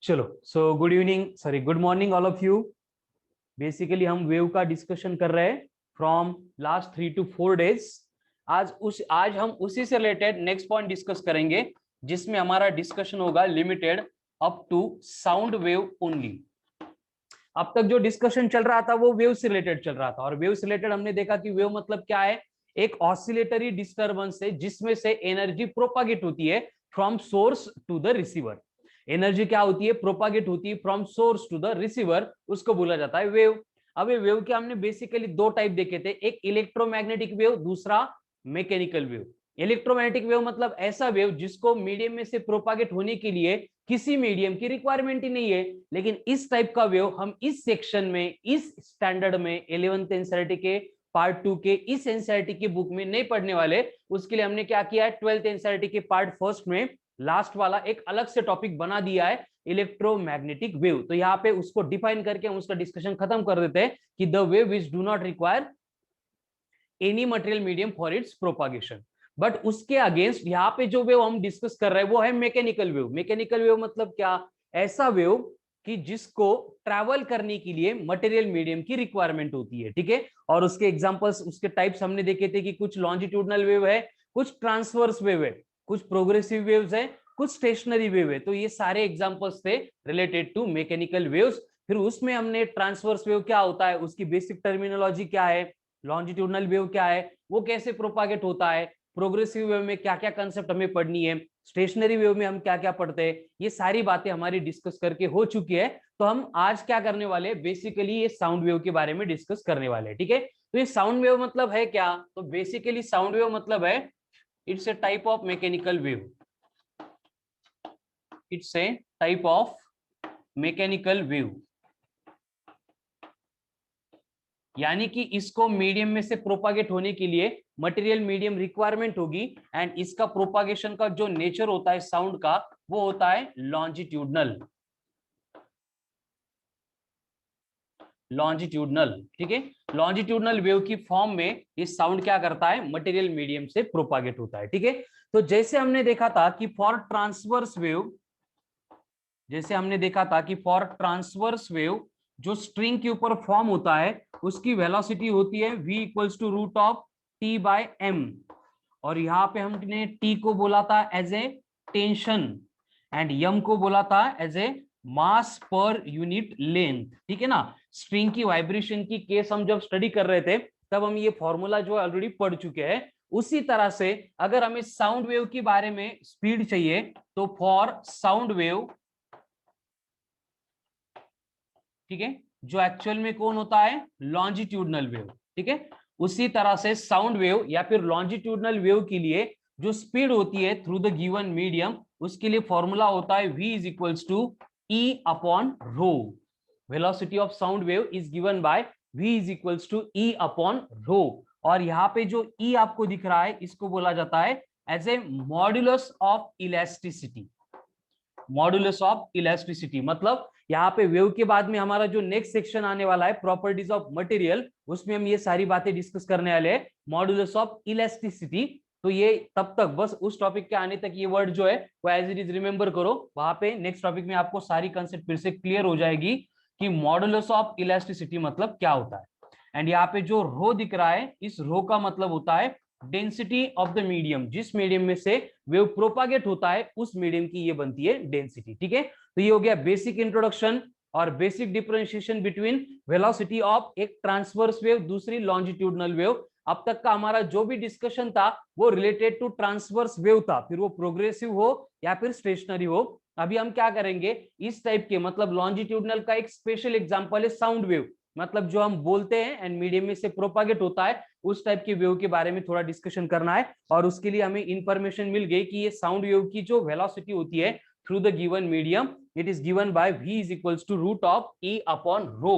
चलो, so good evening, sorry good morning all of you. Basically हम wave का discussion कर रहे हैं फ्रॉम लास्ट 3 to 4 डेज। आज हम उसी से रिलेटेड नेक्स्ट पॉइंट डिस्कस करेंगे, जिसमें हमारा डिस्कशन होगा limited up to sound wave only. अब तक जो डिस्कशन चल रहा था वो वेव से रिलेटेड चल रहा था, और वेव से रिलेटेड हमने देखा कि वेव मतलब क्या है, एक ऑसिलेटरी डिस्टर्बेंस है जिसमें से एनर्जी प्रोपागेट होती है from source to the receiver. Energy क्या होती है, प्रोपागेट होती है from source to the receiver, उसको बोला जाता है वेव। अब ये वेव के हमने बेसिकली दो टाइप देखे थे, एक इलेक्ट्रोमैग्नेटिक वेव, दूसरा मैकेनिकल वेव। इलेक्ट्रोमैग्नेटिक वेव मतलब ऐसा वेव जिसको मीडियम में से प्रोपागेट होने के लिए किसी मीडियम की रिक्वायरमेंट ही नहीं है। लेकिन इस टाइप का वेव हम इस सेक्शन में, इस स्टैंडर्ड में 11th एनसीईआरटी के पार्ट 2 के इस एनसीईआरटी की बुक में नहीं पढ़ने वाले। उसके लिए हमने क्या किया है, 12th एनसीईआरटी के पार्ट फर्स्ट में लास्ट वाला एक अलग से टॉपिक बना दिया है, इलेक्ट्रोमैग्नेटिक वेव। तो यहाँ पे उसको डिफाइन करके हम उसका डिस्कशन खत्म कर देते हैं कि the wave which do not require any material medium for its propagation. But उसके अगेंस्ट यहाँ पे जो वेव हम डिस्कस कर रहे हैं वो है मैकेनिकल वेव। मैकेनिकल वेव मतलब क्या, ऐसा वेव कि जिसको ट्रैवल करने के लिए मटेरियल मीडियम की रिक्वायरमेंट होती है, ठीक है। और उसके एग्जांपल्स, उसके टाइप्स हमने देखे थे कि कुछ लॉन्जिट्यूडनल वेव है, कुछ ट्रांसवर्स वेव है, कुछ प्रोग्रेसिव वेव्स है, कुछ स्टेशनरी वेव है। तो ये सारे एग्जांपल्स थे रिलेटेड टू मैकेनिकल वेव्स। फिर उसमें हमने ट्रांसवर्स वेव क्या होता है, उसकी बेसिक टर्मिनोलॉजी क्या है, लॉन्जिट्यूडनल वेव क्या है, वो कैसे प्रोपागेट होता है, प्रोग्रेसिव वेव में क्या क्या कंसेप्ट हमें पढ़नी है, स्टेशनरी वेव में हम क्या क्या पढ़ते हैं, ये सारी बातें हमारी डिस्कस करके हो चुकी है। तो हम आज क्या करने वाले, बेसिकली ये साउंड वेव के बारे में डिस्कस करने वाले हैं, ठीक है। तो ये साउंड वेव मतलब है क्या, तो बेसिकली साउंड वेव मतलब है it's a type of mechanical wave. It's a type of mechanical wave, यानी कि इसको मीडियम में से प्रोपागेट होने के लिए मटेरियल मीडियम रिक्वायरमेंट होगी। एंड इसका प्रोपागेशन का जो नेचर होता है साउंड का, वो होता है लॉन्जिट्यूडनल। लॉन्जिट्यूडनल, ठीक है। लॉन्जिट्यूडनल वेव की फॉर्म में ये साउंड क्या करता है, मटेरियल मीडियम से प्रोपागेट होता है, ठीक है। तो जैसे हमने देखा था कि फॉर ट्रांसवर्स वेव, जैसे हमने देखा था कि फॉर ट्रांसवर्स वेव जो स्ट्रिंग के ऊपर फॉर्म होता है उसकी वेलोसिटी होती है v equals to root of T by M. और यहाँ पे हमने टी को बोला था as a tension and M को बोला था एज ए मास पर यूनिट लेंथ, ठीक है ना। स्ट्रिंग की वाइब्रेशन की केस हम जब स्टडी कर रहे थे तब हम ये फॉर्मूला जो ऑलरेडी पढ़ चुके हैं। उसी तरह से अगर हमें साउंड वेव के बारे में स्पीड चाहिए तो फॉर साउंड वेव, ठीक है, जो एक्चुअल में कौन होता है, लॉन्जिट्यूडनल वेव, ठीक है। उसी तरह से साउंड वेव या फिर लॉन्जिट्यूडनल वेव के लिए जो स्पीड होती है थ्रू द गिवन मीडियम, उसके लिए फॉर्मूला होता है v is equals to e upon rho. Velocity of sound wave is given by v is equals to e upon rho. और यहाँ पे जो e आपको दिख रहा है इसको बोला जाता है as a modulus of elasticity. Modulus of elasticity मतलब यहाँ पे वेव के बाद में हमारा जो नेक्स्ट सेक्शन आने वाला है प्रॉपर्टीज ऑफ मटेरियल, उसमें हम ये सारी बातें डिस्कस करने वाले हैं, मॉड्यूलस ऑफ इलास्टिसिटी। तो ये तब तक बस उस टॉपिक के आने तक ये वर्ड जो है वो एज इट इज रिमेंबर करो, वहां पे नेक्स्ट टॉपिक में आपको सारी कंसेप्ट फिर से क्लियर हो जाएगी कि मॉड्यूलस ऑफ इलास्टिसिटी मतलब क्या होता है। एंड यहाँ पे जो रो दिख रहा है, इस रो का मतलब होता है डेंसिटी ऑफ द मीडियम। जिस मीडियम में से वेव प्रोपागेट होता है उस मीडियम की ये बनती है डेंसिटी, ठीक है। तो ये हो गया बेसिक इंट्रोडक्शन और basic differentiation between velocity of एक ट्रांसवर्स वेव, दूसरी लॉन्जिट्यूडनल वेव। अब तक का हमारा जो भी डिस्कशन था वो रिलेटेड टू ट्रांसवर्स वेव था, फिर वो प्रोग्रेसिव हो या फिर स्टेशनरी हो। अभी हम क्या करेंगे, इस टाइप के मतलब लॉन्जिट्यूडनल का एक स्पेशल एग्जांपल है साउंड वेव, मतलब जो हम बोलते हैं एंड मीडियम में से प्रोपागेट होता है उस टाइप के वेव के बारे में थोड़ा डिस्कशन करना है। और उसके लिए हमें इंफॉर्मेशन मिल गई कि ये साउंड वेव की जो वेलोसिटी होती है through the given medium, it is given by v is equals to root of e upon rho,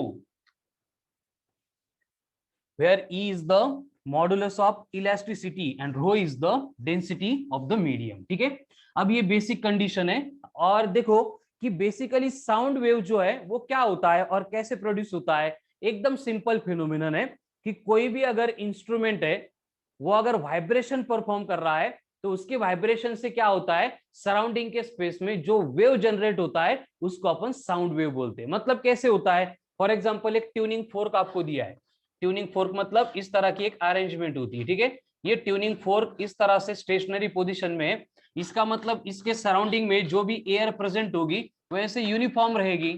where e is the modulus of elasticity and rho is the density of the medium, ठीक है। अब ये basic condition है। और देखो कि basically sound wave जो है वो क्या होता है और कैसे प्रोड्यूस होता है, एकदम सिंपल फिनोमिनन है कि कोई भी अगर इंस्ट्रूमेंट है वो अगर वाइब्रेशन परफॉर्म कर रहा है तो उसके वाइब्रेशन से क्या होता है, सराउंडिंग के स्पेस में जो वेव जनरेट होता है उसको अपन साउंड वेव बोलते हैं। मतलब कैसे होता है, फॉर एग्जांपल एक ट्यूनिंग फोर्क आपको दिया है, ट्यूनिंग फोर्क मतलब इस तरह की एक अरेंजमेंट होती है, ठीक है। ये ट्यूनिंग फोर्क इस तरह से स्टेशनरी पोजीशन में है, इसका मतलब इसके सराउंडिंग में जो भी एयर प्रेजेंट होगी वैसे यूनिफॉर्म रहेगी,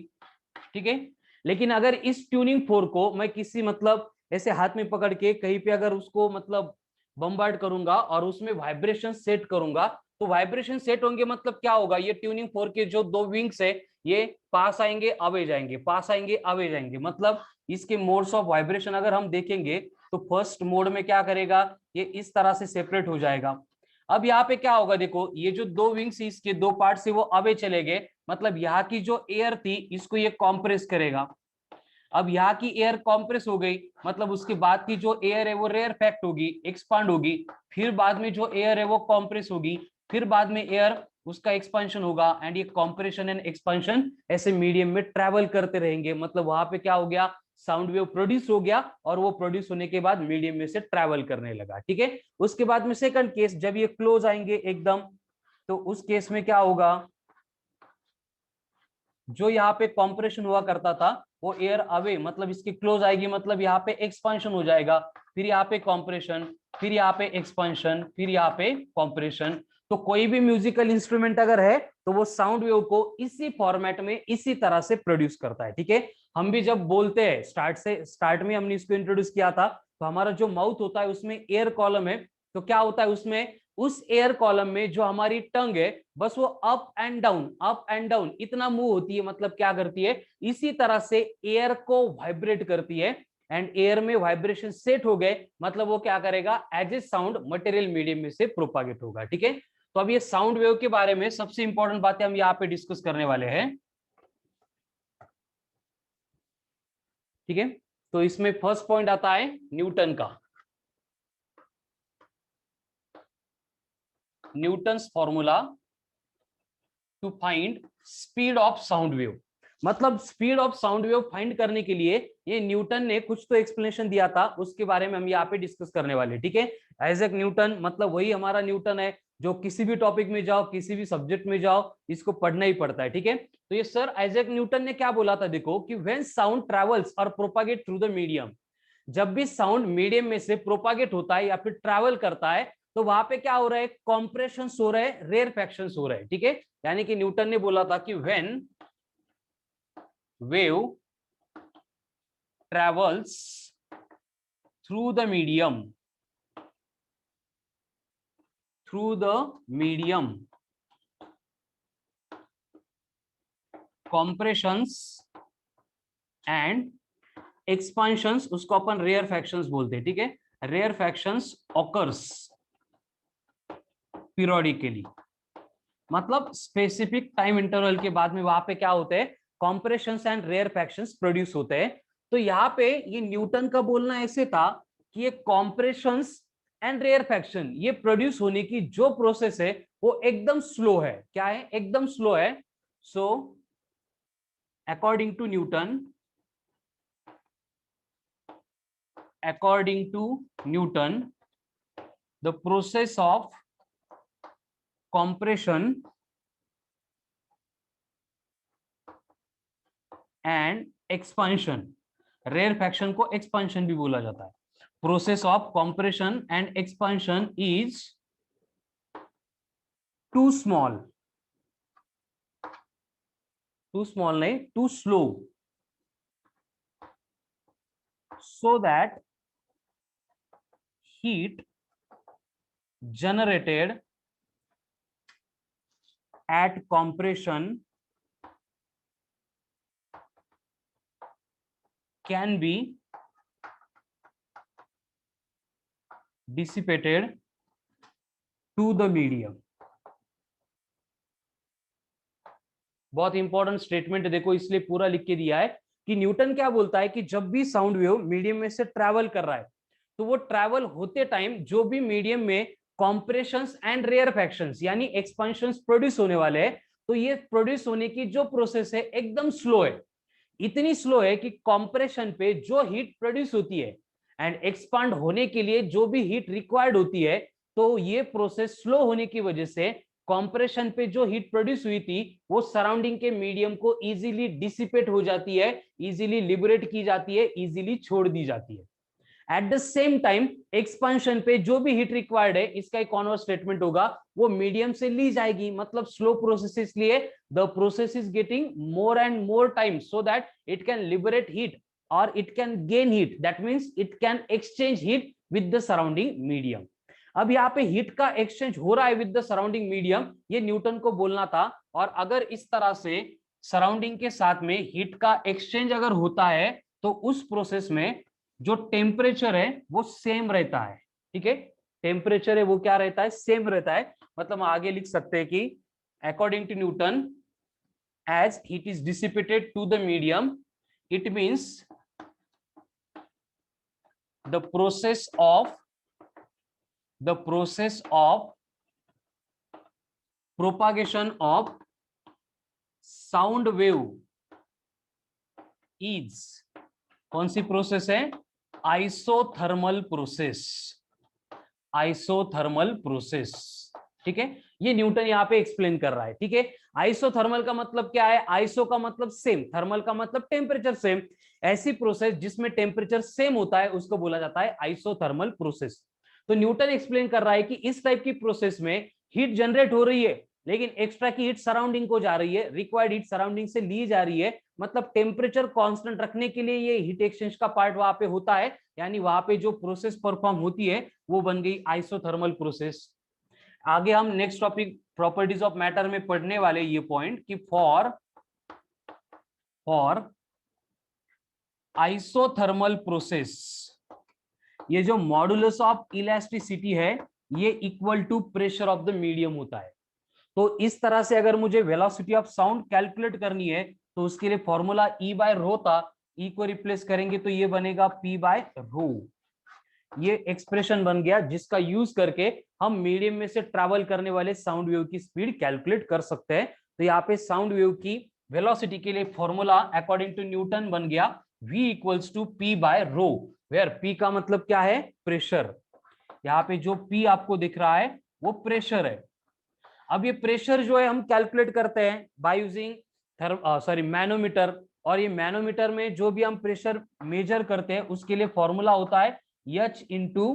ठीक है। लेकिन अगर इस ट्यूनिंग फोर्क को मैं किसी मतलब ऐसे हाथ में पकड़ के कहीं पे अगर उसको मतलब बम्बार्ड करूंगा और उसमें वाइब्रेशन सेट करूंगा, तो वाइब्रेशन सेट होंगे मतलब क्या होगा, ये ट्यूनिंग फोर्क के जो दो विंग्स है ये पास आएंगे अवे जाएंगे, पास आएंगे अवे जाएंगे। मतलब इसके मोड्स ऑफ वाइब्रेशन अगर हम देखेंगे तो फर्स्ट मोड में क्या करेगा, ये इस तरह से सेपरेट हो जाएगा। अब यहाँ पे क्या होगा, देखो ये जो दो विंग्स इसके दो पार्ट से वो अवे चले गए, मतलब यहाँ की जो एयर थी इसको ये कॉम्प्रेस करेगा। अब यहाँ की एयर कॉम्प्रेस हो गई, मतलब उसके बाद की जो एयर है वो रेयरफैक्ट होगी, एक्सपांड होगी, फिर बाद में जो एयर है वो कॉम्प्रेस होगी, फिर बाद में एयर उसका एक्सपेंशन होगा, एंड ये कॉम्प्रेशन एंड एक्सपेंशन ऐसे मीडियम में ट्रैवल करते रहेंगे। मतलब वहां पे क्या हो गया, साउंड वेव प्रोड्यूस हो गया, और वो प्रोड्यूस होने के बाद मीडियम में से ट्रैवल करने लगा, ठीक है। उसके बाद में सेकंड केस, जब ये क्लोज आएंगे एकदम, तो उस केस में क्या होगा, जो यहाँ पे कॉम्प्रेशन हुआ करता था वो एयर अवे, मतलब इसकी क्लोज आएगी, मतलब यहाँ पे एक्सपांशन हो जाएगा, फिर यहाँ पे कॉम्प्रेशन, फिर यहाँ पे एक्सपांशन, फिर यहाँ पे कॉम्प्रेशन। तो कोई भी म्यूजिकल इंस्ट्रूमेंट अगर है तो वो साउंड वेव को इसी फॉर्मेट में इसी तरह से प्रोड्यूस करता है, ठीक है। हम भी जब बोलते हैं स्टार्ट में हमने इसको इंट्रोड्यूस किया था, तो हमारा जो माउथ होता है उसमें एयर कॉलम है, तो क्या होता है उसमें, उस एयर कॉलम में जो हमारी टंग है बस वो अप एंड डाउन इतना मूव होती है, मतलब क्या करती है, इसी तरह से एयर को वाइब्रेट करती है, एंड एयर में वाइब्रेशन सेट हो गए, मतलब वो क्या करेगा, as a sound material medium में से प्रोपागेट होगा, ठीक है। तो अब ये साउंड वेव के बारे में सबसे इंपॉर्टेंट बातें हम यहाँ पे डिस्कस करने वाले हैं, ठीक है। तो इसमें फर्स्ट पॉइंट आता है न्यूटन का, Newton's formula to find speed of sound wave. मतलब speed of sound wave find करने के लिए ये न्यूटन ने कुछ तो एक्सप्लेनेशन दिया था, उसके बारे में हम यहाँ पे डिस्कस करने वाले, ठीक है। आइजैक न्यूटन मतलब वही हमारा न्यूटन है जो किसी भी टॉपिक में जाओ, किसी भी सब्जेक्ट में जाओ, इसको पढ़ना ही पड़ता है, ठीक है। तो ये सर आइजैक न्यूटन ने क्या बोला था, देखो कि व्हेन साउंड ट्रेवल्स और प्रोपागेट थ्रू द मीडियम, जब भी साउंड मीडियम में से प्रोपागेट होता है या फिर ट्रैवल करता है, तो वहां पे क्या हो रहा है, कॉम्प्रेशन हो रहा है, रेयरफैक्शन हो रहा है, ठीक है। यानी कि न्यूटन ने बोला था कि when wave travels through the medium compressions and expansions, उसको अपन रेयरफैक्शंस बोलते हैं, ठीक है। रेयरफैक्शंस ऑकर्स पीरियोडिकली, मतलब स्पेसिफिक टाइम इंटरवल के बाद में वहां पे क्या होते हैं, कॉम्प्रेशंस एंड रेयरफैक्शंस प्रोड्यूस होते हैं। तो यहाँ पे ये न्यूटन का बोलना ऐसे था कि ये कॉम्प्रेशंस एंड रेयरफैक्शन ये प्रोड्यूस होने की जो प्रोसेस है वो एकदम स्लो है, क्या है, एकदम स्लो है। So according to Newton the process of compression and expansion, rarefaction को एक्सपांशन भी बोला जाता है, process of compression and expansion is too small नहीं, too slow, so that heat generated at compression can be dissipated to the medium। बहुत important statement है, देखो इसलिए पूरा लिख के दिया है कि न्यूटन क्या बोलता है कि जब भी साउंड वेव मीडियम में से ट्रैवल कर रहा है, तो वो ट्रैवल होते टाइम जो भी मीडियम में कॉम्प्रेशंस एंड रेयरफैक्शंस यानी एक्सपांशंस प्रोड्यूस होने वाले हैं, तो ये प्रोड्यूस होने की जो प्रोसेस है एकदम स्लो है, इतनी स्लो है कि कॉम्प्रेशन पे जो हीट प्रोड्यूस होती है एंड एक्सपांड होने के लिए जो भी हीट रिक्वायर्ड होती है, तो ये प्रोसेस स्लो होने की वजह से कंप्रेशन पे जो हीट प्रोड्यूस हुई थी वो सराउंडिंग के मीडियम को इजीली डिसिपेट हो जाती है, इजीली लिबरेट की जाती है, इजीली छोड़ दी जाती है। At the same time expansion पे जो भी हीट रिक्वायर्ड है, इसका एक कॉन्वर्स स्टेटमेंट होगा, वो मीडियम से ली जाएगी। मतलब स्लो प्रोसेस इसलिए the process is getting more and more time so that it can liberate heat और it can gain heat, that means it can exchange heat with the surrounding medium. अब यहाँ पे heat का exchange हो रहा है with the surrounding medium, ये Newton को बोलना था। और अगर इस तरह से सराउंडिंग के साथ में हीट का एक्सचेंज अगर होता है तो उस प्रोसेस में जो टेम्परेचर है वो सेम रहता है। ठीक है, टेम्परेचर है वो क्या रहता है, सेम रहता है। मतलब हम आगे लिख सकते हैं कि according to Newton, as heat is dissipated to the medium, it means the process of propagation of sound wave is, कौन सी प्रोसेस है, आइसोथर्मल प्रोसेस, आइसोथर्मल प्रोसेस। ठीक है, ये न्यूटन यहाँ पे एक्सप्लेन कर रहा है। ठीक है, आइसोथर्मल का मतलब क्या है, आइसो का मतलब सेम, थर्मल का मतलब टेम्परेचर सेम। ऐसी प्रोसेस जिसमें टेम्परेचर सेम होता है उसको बोला जाता है आइसोथर्मल प्रोसेस। तो न्यूटन एक्सप्लेन कर रहा है कि इस टाइप की प्रोसेस में हीट जनरेट हो रही है लेकिन एक्स्ट्रा की हीट सराउंडिंग को जा रही है, रिक्वायर्ड हीट सराउंडिंग से ली जा रही है। मतलब टेम्परेचर कांस्टेंट रखने के लिए ये हीट एक्सचेंज का पार्ट वहां पे होता है, यानी वहां पे जो प्रोसेस परफॉर्म होती है वो बन गई आइसोथर्मल प्रोसेस। आगे हम next topic properties of matter में पढ़ने वाले ये पॉइंट कि फॉर आइसोथर्मल प्रोसेस, ये जो मॉडुलस ऑफ इलास्टिसिटी है ये equal to pressure of the medium होता है। तो इस तरह से अगर मुझे वेलोसिटी ऑफ साउंड कैलकुलेट करनी है तो उसके लिए फॉर्मूला ई बाय रो था, ई को रिप्लेस करेंगे तो ये बनेगा पी बाय रो। ये एक्सप्रेशन बन गया जिसका यूज करके हम मीडियम में से ट्रैवल करने वाले साउंड वेव की स्पीड कैलकुलेट कर सकते हैं। तो यहाँ पे साउंड वेव की वेलोसिटी के लिए फॉर्मूला अकॉर्डिंग टू न्यूटन बन गया v equals to P by rho, where p का मतलब क्या है, प्रेशर। यहाँ पे जो p आपको दिख रहा है वो प्रेशर है। अब ये प्रेशर जो है हम कैलकुलेट करते हैं बाय यूजिंग मैनोमीटर, और ये मैनोमीटर में जो भी हम प्रेशर मेजर करते हैं उसके लिए फॉर्मूला होता है H इंटू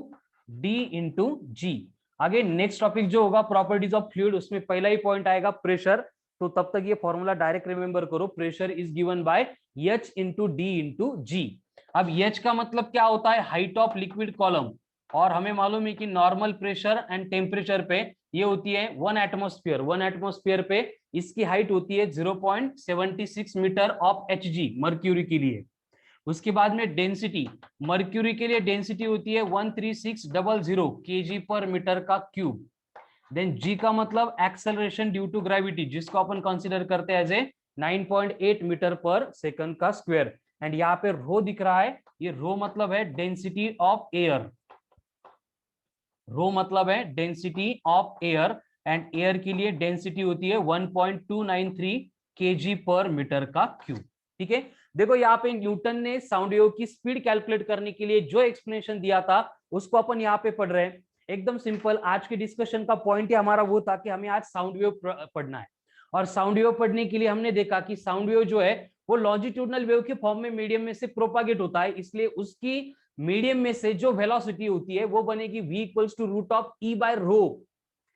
डी इंटू जी। आगे नेक्स्ट टॉपिक जो होगा प्रॉपर्टीज ऑफ फ्लूइड, उसमें पहला ही पॉइंट आएगा प्रेशर। तो तब तक ये फॉर्मूला डायरेक्ट रिमेंबर करो, pressure is given by H into D into G. अब H का मतलब क्या होता है, हाइट ऑफ लिक्विड कॉलम, और हमें मालूम है कि नॉर्मल प्रेशर एंड टेम्परेचर पे ये होती है 1 एटमॉस्फेयर। 1 एटमॉस्फेयर पे इसकी हाइट होती है 0.76 मीटर ऑफ Hg मर्क्यूरी के लिए। उसके बाद में डेंसिटी, मर्क्यूरी के लिए डेंसिटी होती है 13600 kg पर मीटर का क्यूब। देन जी का मतलब एक्सेलरेशन ड्यू टू ग्रेविटी, जिसको अपन कंसीडर करते हैं एज ए 9.8 मीटर पर सेकंड का स्क्वायर। एंड यहाँ पे रो दिख रहा है, ये रो मतलब है डेंसिटी ऑफ एयर, रो मतलब है density of air, and air के लिए डेंसिटी होती है 1.293 kg पर मीटर का क्यूब। ठीक है, देखो यहाँ पे न्यूटन ने साउंड वेव की स्पीड कैलकुलेट करने के लिए जो एक्सप्लेनेशन दिया था उसको अपन यहाँ पे पढ़ रहे हैं। एकदम सिंपल, आज के डिस्कशन का पॉइंट ही हमारा वो था कि हमें आज साउंड वेव पढ़ना है। और साउंड वेव पढ़ने के लिए हमने देखा कि साउंड वेव जो है वो लॉन्जिट्यूडनल वेव के फॉर्म में मीडियम में से प्रोपागेट होता है, इसलिए उसकी मीडियम में से जो वेलोसिटी होती है वो बनेगी v equals to root of E by rho.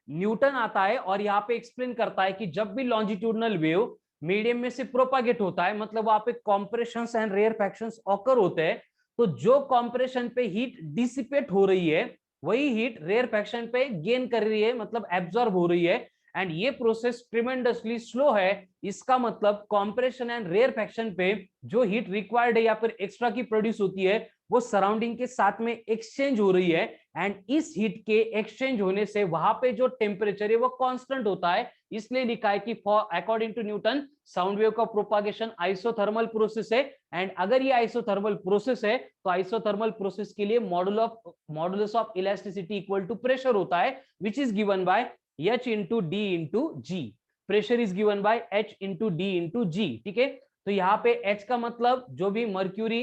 Newton आता है और यहाँ पे एक्सप्लेन करता है कि जब भी लॉन्जिट्यूडनल वेव मीडियम में से प्रोपागेट होता है, मतलब वहां पे कॉम्प्रेशंस एंड रेयरफैक्शंस ऑकर होते हैं, तो जो कॉम्प्रेशन पे हीट डिसिपेट हो रही है वही हीट रेयरफैक्शन पे गेन कर रही है, मतलब एब्जॉर्ब हो रही है। एंड ये प्रोसेस ट्रिमेंडसली स्लो है, इसका मतलब कॉम्प्रेशन एंड रेयरफैक्शन पे जो हीट रिक्वायर्ड है या फिर एक्स्ट्रा की प्रोड्यूस होती है वो सराउंडिंग के साथ में एक्सचेंज हो रही है। एंड इस हीट के एक्सचेंज होने से वहां पे जो टेम्परेचर है वो कांस्टेंट होता है, इसलिए लिखा है कि for according to Newton sound wave का प्रोपागेशन आइसोथर्मल प्रोसेस है। एंड अगर ये आइसोथर्मल प्रोसेस है तो आइसोथर्मल प्रोसेस के लिए modulus of elasticity equal to pressure होता है, which is given by H into D into G. Pressure is given by H into D into G. ठीक है, तो यहाँ पे H का मतलब जो भी मर्क्यूरी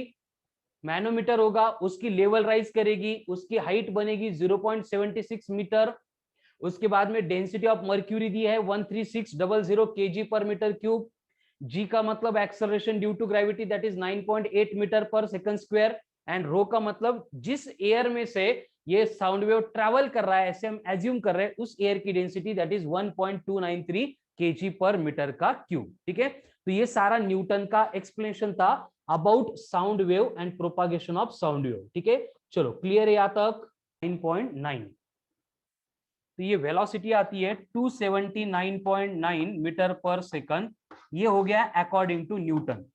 मैनोमीटर होगा, उसकी लेवल राइज करेगी, उसकी हाइट बनेगी 0.76 मीटर। उसके बाद में डेंसिटी ऑफ मर्क्यूरी दी है 13600 केजी पर मीटर क्यूब। जी का मतलब acceleration due to gravity that is 9.8 metre पर सेकंड स्क्वायर। एंड रो का मतलब जिस एयर में से ये साउंड वेव ट्रैवल कर रहा है, ऐसे हम एज्यूम कर रहे हैं, उस एयर की डेंसिटी दैट इज 1.293 केजी पर मीटर का क्यूब। ठीक है, तो ये सारा न्यूटन का एक्सप्लेनेशन था about sound wave and propagation of sound wave. ठीक है, चलो क्लियर है यहां तक? 9.9। तो ये वेलोसिटी आती है 279.9 मीटर पर सेकंड। ये हो गया अकॉर्डिंग टू न्यूटन।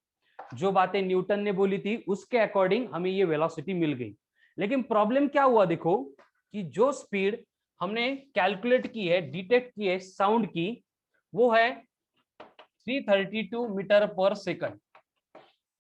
जो बातें न्यूटन ने बोली थी उसके अकॉर्डिंग हमें ये वेलोसिटी मिल गई। लेकिन प्रॉब्लम क्या हुआ, देखो कि जो स्पीड हमने कैलकुलेट की है, डिटेक्ट की है साउंड की, वो है 332 मीटर पर सेकंड।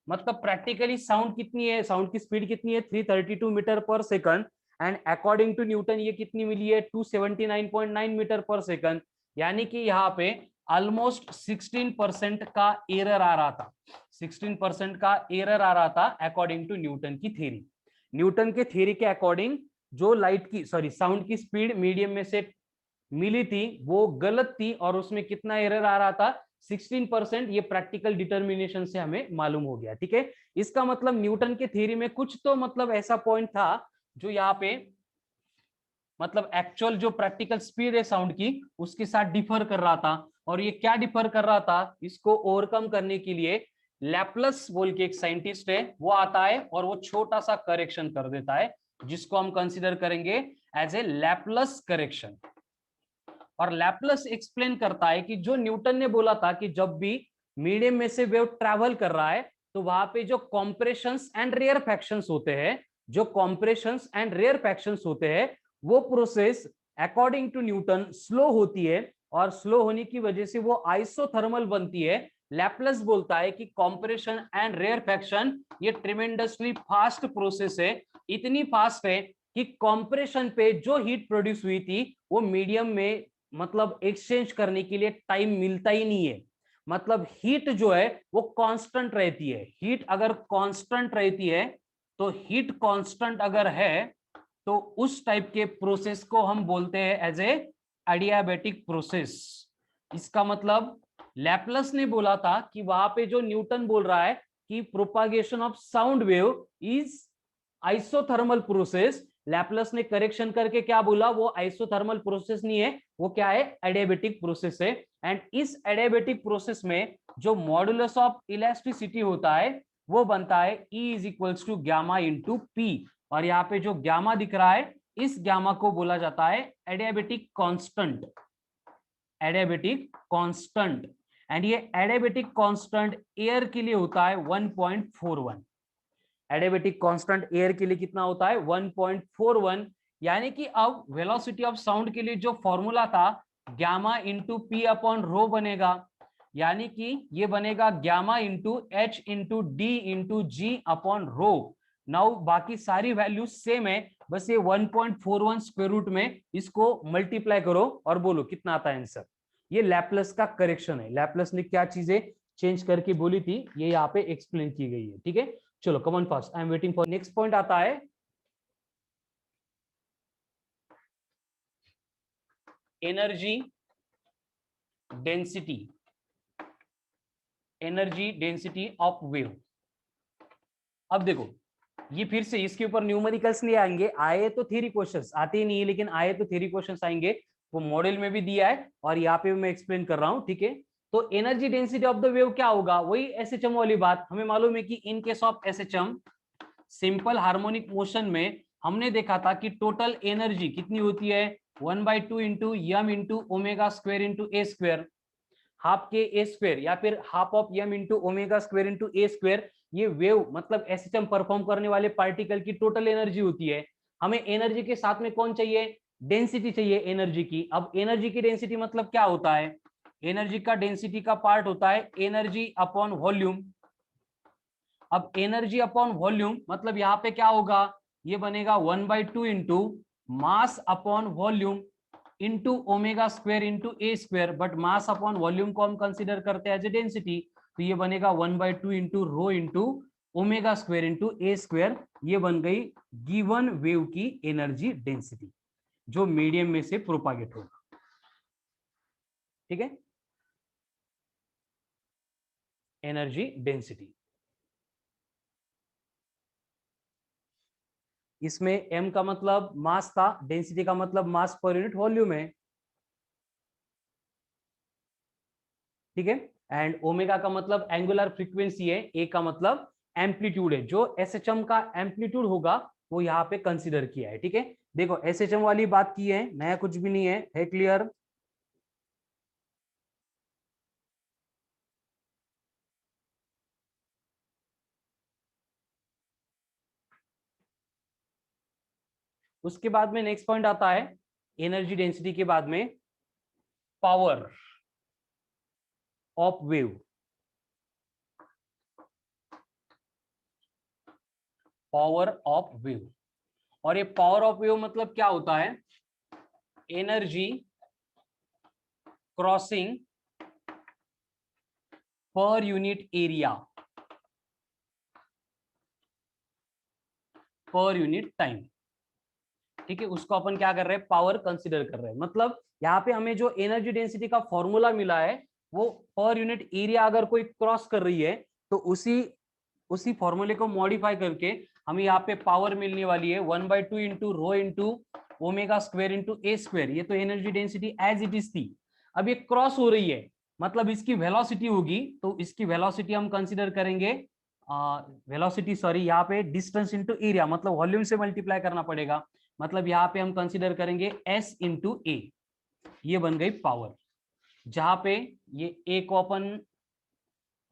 मतलब प्रैक्टिकली साउंड कितनी है, साउंड की स्पीड कितनी है, 332 मीटर पर second. And according to Newton ये कितनी मिली है, 279.9 मीटर पर सेकंड। यानी कि यहाँ पे ऑलमोस्ट 16% का एरर आ रहा था, 16% का एरर आ रहा था अकॉर्डिंग टू न्यूटन की थ्योरी। न्यूटन के थ्योरी के अकॉर्डिंग जो लाइट की साउंड की स्पीड मीडियम में से मिली थी वो गलत थी, और उसमें कितना एरर आ रहा था, 16%। ये प्रैक्टिकल डिटर्मिनेशन से हमें मालूम हो गया। ठीक है, इसका मतलब न्यूटन के थ्योरी में कुछ तो मतलब ऐसा पॉइंट था जो यहाँ पे मतलब एक्चुअल जो प्रैक्टिकल स्पीड है साउंड की उसके साथ डिफर कर रहा था। और ये क्या डिफर कर रहा था, इसको ओवरकम करने के लिए लैप्लस बोल के एक साइंटिस्ट है, वो आता है और वो छोटा सा करेक्शन कर देता है, जिसको हम कंसीडर करेंगे एज ए लैप्लस करेक्शन। और लैप्लस एक्सप्लेन करता है कि जो न्यूटन ने बोला था कि जब भी मीडियम में से वेव ट्रैवल कर रहा है तो वहां पे जो कॉम्प्रेशंस एंड रेयर फैक्शंस होते हैं, जो कॉम्प्रेशंस एंड रेयर फैक्शंस होते हैं, वो process according to Newton slow होती है, और स्लो होने की वजह से वो आइसोथर्मल बनती है। लैप्लस बोलता है कि कॉम्प्रेशन एंड रेयर फैक्शन ये ट्रिमेंडसली फास्ट प्रोसेस है, इतनी फास्ट है कि कॉम्प्रेशन पे जो हीट प्रोड्यूस हुई थी वो मीडियम में मतलब एक्सचेंज करने के लिए टाइम मिलता ही नहीं है। मतलब हीट जो है वो कांस्टेंट रहती है। हीट अगर कांस्टेंट रहती है, तो हीट कांस्टेंट अगर है तो उस टाइप के प्रोसेस को हम बोलते हैं एज ए एडियाबैटिक प्रोसेस। इसका मतलब लैप्लस ने बोला था कि वहां पे जो न्यूटन बोल रहा है कि propagation of sound wave is isothermal process, Laplace ने करेक्शन करके क्या बोला, वो आइसोथर्मल प्रोसेस नहीं है, वो क्या है, एडियाबैटिक प्रोसेस है। एंड इस एडियाबैटिक प्रोसेस में जो मॉडुलस ऑफ इलास्टिसिटी होता है वो बनता है E is equals to gamma into P. और यहाँ पे जो गामा दिख रहा है, इस गामा को बोला जाता है adiabatic constant, adiabatic constant. And ये एडियाबैटिक कांस्टेंट एयर के लिए होता है 1.41। एडियाबैटिक कांस्टेंट एयर के लिए कितना होता है, 1.41। यानी कि अब वेलोसिटी ऑफ साउंड के लिए जो फॉर्मूला था gamma into P upon rho बनेगा, यानी कि ये बनेगा gamma into H into D into G upon rho. Now बाकी सारी वैल्यू सेम है, बस ये 1.41 स्क्वायर रूट में इसको मल्टीप्लाई करो और बोलो कितना आता है आंसर। ये लैप्लस का करेक्शन है, लैप्लस ने क्या चीजें चेंज करके बोली थी ये यहाँ पे एक्सप्लेन की गई है। ठीक है, चलो come on fast, I am waiting for next point आता है energy density, energy density of wave. अब देखो ये फिर से इसके ऊपर न्यूमेरिकल्स नहीं आएंगे, आए तो थ्योरी क्वेश्चंस, आते ही नहीं है लेकिन आए तो थ्योरी क्वेश्चंस आएंगे, वो मॉडल में भी दिया है और यहाँ पे भी मैं एक्सप्लेन कर रहा हूँ। ठीक है, तो energy density of the wave क्या होगा, वही एसएचएम वाली बात। हमें मालूम है कि in case of SHM simple harmonic motion में हमने देखा था कि टोटल एनर्जी कितनी होती है, 1/2 into M into omega square into A square, half के ए स्क्वायर या फिर half of M into omega square into A square. ये वेव मतलब एसएचएम परफॉर्म करने वाले पार्टिकल की टोटल एनर्जी होती है। हमें एनर्जी के साथ में कौन चाहिए, डेंसिटी चाहिए एनर्जी की। अब एनर्जी की डेंसिटी मतलब क्या होता है, एनर्जी का डेंसिटी का पार्ट होता है एनर्जी अपॉन वॉल्यूम। अब एनर्जी अपॉन वॉल्यूम मतलब यहाँ पे क्या होगा, ये बनेगा 1/2 into mass upon volume into omega square into A square, but mass upon volume को हम कंसिडर करते हैं एज ए डेंसिटी, तो ये बनेगा 1/2 into rho into omega square into A square, ये बन गई गिवन वेव की एनर्जी डेंसिटी जो मीडियम में से प्रोपागेट होगा। ठीक है, एनर्जी डेंसिटी। इसमें m का मतलब मास था, डेंसिटी का मतलब मास पर यूनिट वॉल्यूम है। ठीक है, एंड ओमेगा का मतलब एंगुलर फ्रीक्वेंसी है, ए का मतलब एम्पलीट्यूड है। जो एसएचएम का एम्पलीट्यूड होगा वो यहाँ पे कंसीडर किया है। ठीक है, देखो एसएचएम वाली बात की है, नया कुछ भी नहीं है क्लियर? उसके बाद में नेक्स्ट पॉइंट आता है एनर्जी डेंसिटी के बाद में power of wave. Power of wave, और ये पावर ऑफ वेव मतलब क्या होता है? Energy crossing per unit area per unit time. ठीक है, उसको अपन क्या कर रहे हैं? पावर कंसीडर कर रहे हैं। मतलब यहाँ पे हमें जो एनर्जी डेंसिटी का फॉर्मूला मिला है वो पर यूनिट एरिया अगर कोई क्रॉस कर रही है तो उसी फॉर्मूले को मॉडिफाई करके हमें यहाँ पे पावर मिलने वाली है 1/2 into rho into omega square into A square. ये तो energy density as it is थी, अब ये क्रॉस हो रही है, मतलब इसकी वेलोसिटी होगी, तो इसकी वेलोसिटी हम कंसीडर करेंगे वेलोसिटी सॉरी यहाँ पे डिस्टेंस इंटू एरिया, मतलब वॉल्यूम से मल्टीप्लाई करना पड़ेगा। मतलब यहाँ पे हम कंसीडर करेंगे एस इंटू ए, ये बन गई पावर। जहां पे ये ए को अपन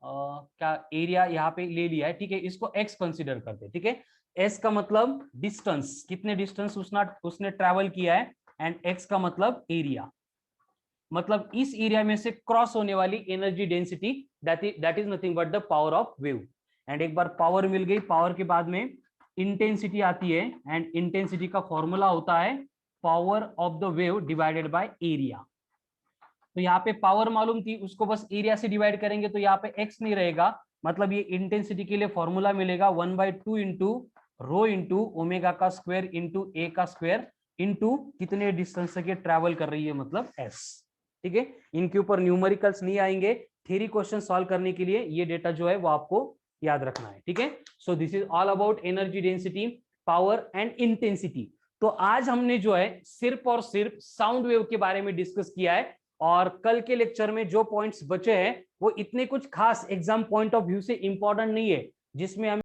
क्या एरिया यहाँ पे ले लिया है। ठीक है, इसको एक्स कंसीडर करते हैं। ठीक है, एस का मतलब डिस्टेंस, कितने डिस्टेंस उसने ट्रैवल किया है, एंड एक्स का मतलब एरिया, मतलब इस एरिया में से क्रॉस होने वाली energy density that is nothing but the power of wave. And एक बार पावर मिल गई, पावर के बाद में इंटेंसिटी आती है, एंड इंटेंसिटी का फॉर्मूला होता है power of the wave divided by area. तो यहाँ पे पावर मालूम थी, उसको बस एरिया से डिवाइड करेंगे तो यहाँ पे एक्स नहीं रहेगा, मतलब ये इंटेंसिटी के लिए फॉर्मूला मिलेगा 1/2 इंटू रो इंटू ओमेगा का स्क्वायर इंटू ए का स्क्वायर इंटू कितने डिस्टेंस तक ये ट्रैवल कर रही है, मतलब एस। ठीक है, इनके ऊपर न्यूमेरिकल्स नहीं आएंगे, थ्योरी क्वेश्चन सॉल्व करने के लिए ये डेटा जो है वो आपको याद रखना है। ठीक है, so this is all about energy density, power and intensity. तो आज हमने जो है सिर्फ और सिर्फ साउंड वेव के बारे में डिस्कस किया है, और कल के लेक्चर में जो पॉइंट्स बचे हैं वो इतने कुछ खास एग्जाम पॉइंट ऑफ व्यू से इंपॉर्टेंट नहीं है, जिसमें हम